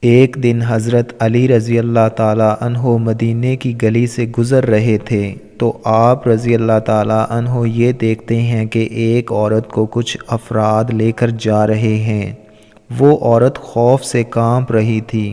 ایک دن حضرت علی رضی اللہ تعالیٰ عنہ مدینے کی گلی سے گزر رہے تھے تو آپ رضی اللہ تعالیٰ عنہ یہ دیکھتے ہیں کہ ایک عورت کو کچھ افراد لے کر جا رہے ہیں۔ وہ عورت خوف سے کانپ رہی تھی۔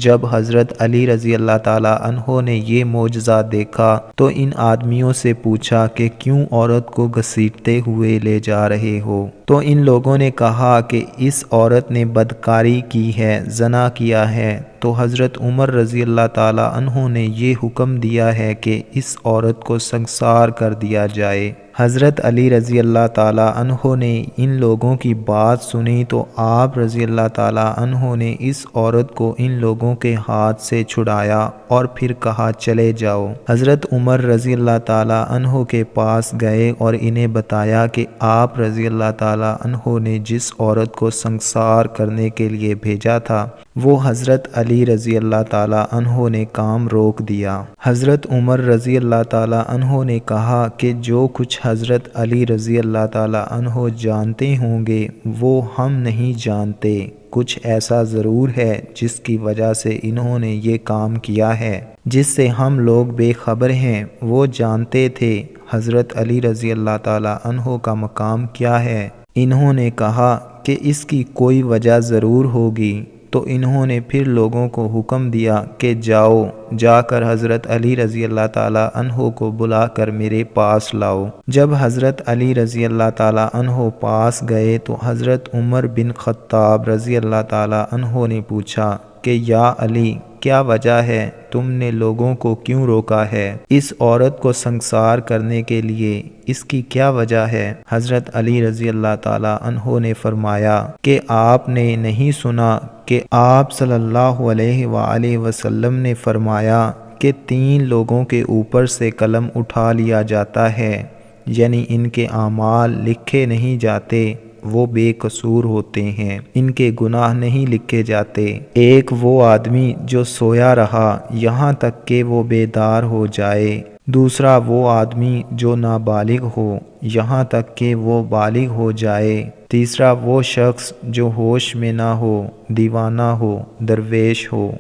جب حضرت علی رضی اللہ تعالیٰ عنہ نے یہ معجزہ دیکھا تو ان آدمیوں سے پوچھا کہ کیوں عورت کو گھسیٹتے ہوئے لے جا رہے ہو؟ تو ان لوگوں نے کہا کہ اس عورت نے بدکاری کی ہے، زنا کیا ہے۔ تو حضرت عمر رضی اللہ تعالیٰ عنہ نے یہ حکم دیا ہے کہ اس عورت کو سنسار کر دیا جائے۔ حضرت علی رضی اللہ تعالیٰ عنہ نے ان لوگوں کی بات سنی تو آپ رضی اللہ تعالیٰ عنہ نے اس عورت کو ان لوگوں کے ہاتھ سے چھڑایا اور پھر کہا چلے جاؤ۔ حضرت عمر رضی اللہ تعالیٰ عنہ کے پاس گئے اور انہیں بتایا کہ آپ رضی اللہ تعالیٰ عنہ نے جس عورت کو سنسار کرنے کے لیے بھیجا تھا وہ حضرت علی رضی اللہ تعالیٰ عنہ نے کام روک دیا۔ حضرت عمر رضی اللہ تعالیٰ عنہ نے کہا کہ جو کچھ حضرت علی رضی اللہ تعالیٰ عنہ جانتے ہوں گے وہ ہم نہیں جانتے، کچھ ایسا ضرور ہے جس کی وجہ سے انہوں نے یہ کام کیا ہے جس سے ہم لوگ بے خبر ہیں۔ وہ جانتے تھے حضرت علی رضی اللہ تعالیٰ عنہ کا مقام کیا ہے۔ انہوں نے کہا کہ اس کی کوئی وجہ ضرور ہوگی، تو انہوں نے پھر لوگوں کو حکم دیا کہ جاؤ، جا کر حضرت علی رضی اللہ تعالیٰ عنہ کو بلا کر میرے پاس لاؤ۔ جب حضرت علی رضی اللہ تعالیٰ عنہ پاس گئے تو حضرت عمر بن خطاب رضی اللہ تعالیٰ عنہ نے پوچھا کہ یا علی، کیا وجہ ہے؟ تم نے لوگوں کو کیوں روکا ہے اس عورت کو سنسار کرنے کے لیے؟ اس کی کیا وجہ ہے؟ حضرت علی رضی اللہ تعالیٰ عنہ نے فرمایا کہ آپ نے نہیں سنا کہ آپ صلی اللہ علیہ وآلہ وسلم نے فرمایا کہ 3 لوگوں کے اوپر سے قلم اٹھا لیا جاتا ہے، یعنی ان کے اعمال لکھے نہیں جاتے، وہ بے قصور ہوتے ہیں، ان کے گناہ نہیں لکھے جاتے۔ ایک وہ آدمی جو سویا رہا یہاں تک کہ وہ بیدار ہو جائے، دوسرا وہ آدمی جو نابالغ ہو یہاں تک کہ وہ بالغ ہو جائے، تیسرا وہ شخص جو ہوش میں نہ ہو، دیوانہ ہو، درویش ہو۔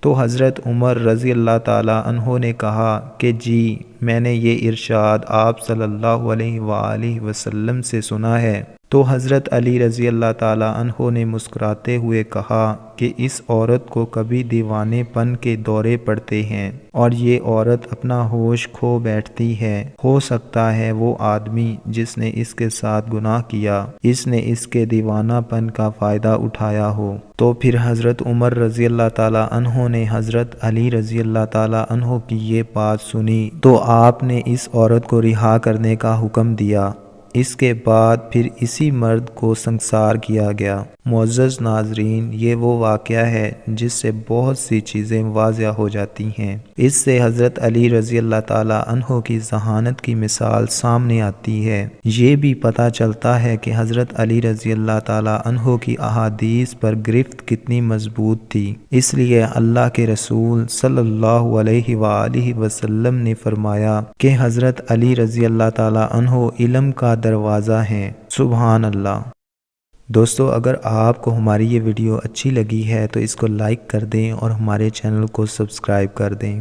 تو حضرت عمر رضی اللہ تعالیٰ عنہ نے کہا کہ جی، میں نے یہ ارشاد آپ صلی اللہ علیہ وآلہ وسلم سے سنا ہے۔ تو حضرت علی رضی اللہ تعالیٰ عنہ نے مسکراتے ہوئے کہا کہ اس عورت کو کبھی دیوانے پن کے دورے پڑتے ہیں اور یہ عورت اپنا ہوش کھو بیٹھتی ہے۔ ہو سکتا ہے وہ آدمی جس نے اس کے ساتھ گناہ کیا اس نے اس کے دیوانہ پن کا فائدہ اٹھایا ہو۔ تو پھر حضرت عمر رضی اللہ تعالیٰ عنہ نے حضرت علی رضی اللہ تعالیٰ عنہ کی یہ بات سنی تو آپ نے اس عورت کو رہا کرنے کا حکم دیا۔ اس کے بعد پھر اسی مرد کو سنسار کیا گیا۔ معزز ناظرین، یہ وہ واقعہ ہے جس سے بہت سی چیزیں واضح ہو جاتی ہیں۔ اس سے حضرت علی رضی اللہ تعالیٰ عنہ کی ذہانت کی مثال سامنے آتی ہے۔ یہ بھی پتہ چلتا ہے کہ حضرت علی رضی اللہ تعالیٰ عنہ کی احادیث پر گرفت کتنی مضبوط تھی۔ اس لیے اللہ کے رسول صلی اللہ علیہ وآلہ وسلم نے فرمایا کہ حضرت علی رضی اللہ تعالیٰ عنہ علم کا دروازہ ہیں۔ سبحان اللہ۔ دوستو، اگر آپ کو ہماری یہ ویڈیو اچھی لگی ہے تو اس کو لائک کر دیں اور ہمارے چینل کو سبسکرائب کر دیں۔